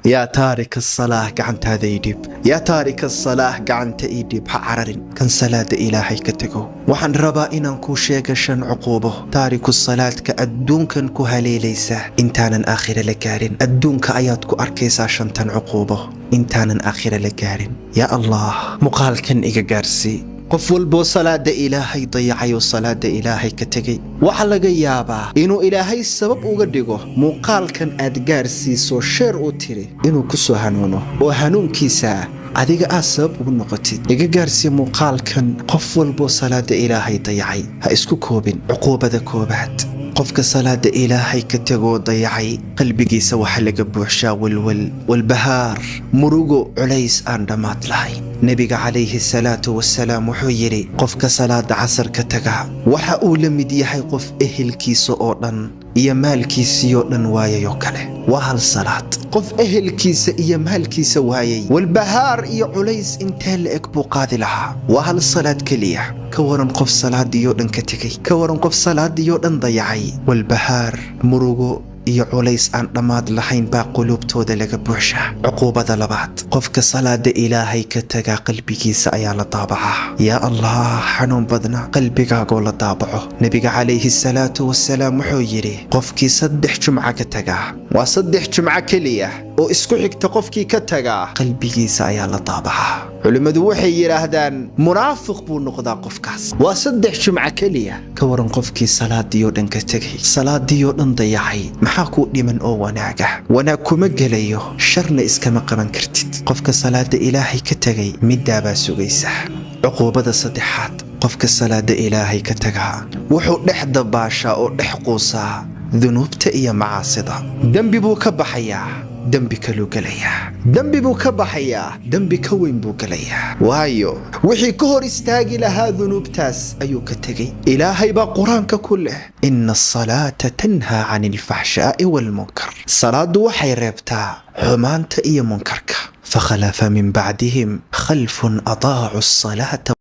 يا تارك الصلاة قعنت هذا يدب يا تارك الصلاة قعنت يدب حعرر كان صلاة إلهي كتقو وحن ربا إنان كو شيغشن عقوبه تارك الصلاة كأدون كان كو هالي ليسا انتانا آخر لكارن أدون كآيات كو أركيسا شنتان عقوبه انتانا آخر لكارن يا الله مقال كان إيقا قارسي qof walbo salaada ilaahay dayacayo salaada ilaahay ka tagay waxa laga yaabaa inuu ilaahay sabab uga dhigo muuqaalkan aad gaarsiiso sheer u tiri inuu ku soo hanuuno oo hanuunkiisa adiga sabab ugu noqotid iga gaarsiiyo muuqaalkan qof walbo salaada ilaahay dayacay ha isku koobin cuquubada koobaad qofka salaada ilaahay ka tago dayacay qalbigiisa waxa laga buuxshaa walbahaar murugo culays aan dhamaad lahayn nabiga calayhi salaatu wassalaam wuxuu yiri qofka salaada casar ka taga waxa uu la mid yahay qof ehelkiisa oo dhan iyo maalkiisa oo dhan waayayo kale waa hal salaad qof ehelkiisa iyo maalkiisa waayay walbahaar iyo culays inta la eg buu qaadi lahaa waa hal salaad kaliya ka waran qof salaadiyo dhan ka tagay ka waran qof salaadiyo dhan dayacay walbahaar murugo iyo culays aan dhamaad lahayn baa qulubtooda laga buuxshaa cuquubada labaad qofka salaada ilaahay ka taga qalbigiisa ayaa la daabacaa yaa allah xanuun badna qalbigaaga la daabaco nabiga calayhi salaatu wassalaam wuxuu yiri qofkii 3 jumca ka taga waa 3 jumca kaliya oo isku xigta qofkii ka taga qalbigiisa ayaa la daabacaa culimadu waxay yiraahdaan munaafiq buu noqdaa qofkaas waa 3 jumca kaliya ka waran qofkii salaadiyo dhan ka tagay salaadiyo dhan dayacay ku dhiman oo wanaag kuma gelayo sharna iskama qaban kartid qofka salaada ilaahay ka tagay midaaba sugaysa cuquubada saddexaad qofka salaada ilaahay ka taga wuxuu dhexda baasha oo dhex quusaa dunuubta iyo macaasida dambi buu ka baxayaa dambi kaloo galaya dambi buu ka baxayaa dambi ka weyn buu galaya waayo wixii ka hor istaagi lahaa dunuubtaas ayuu ka tagay ilaahay baa quraanka ku leh inna as-salaata tanhaa 'anil fahshaa'i wal munkar salaadu waxay reebtaa xumaanta iyo munkarka fakhalafa min ba'dihim khalfun adaa'u as-salaata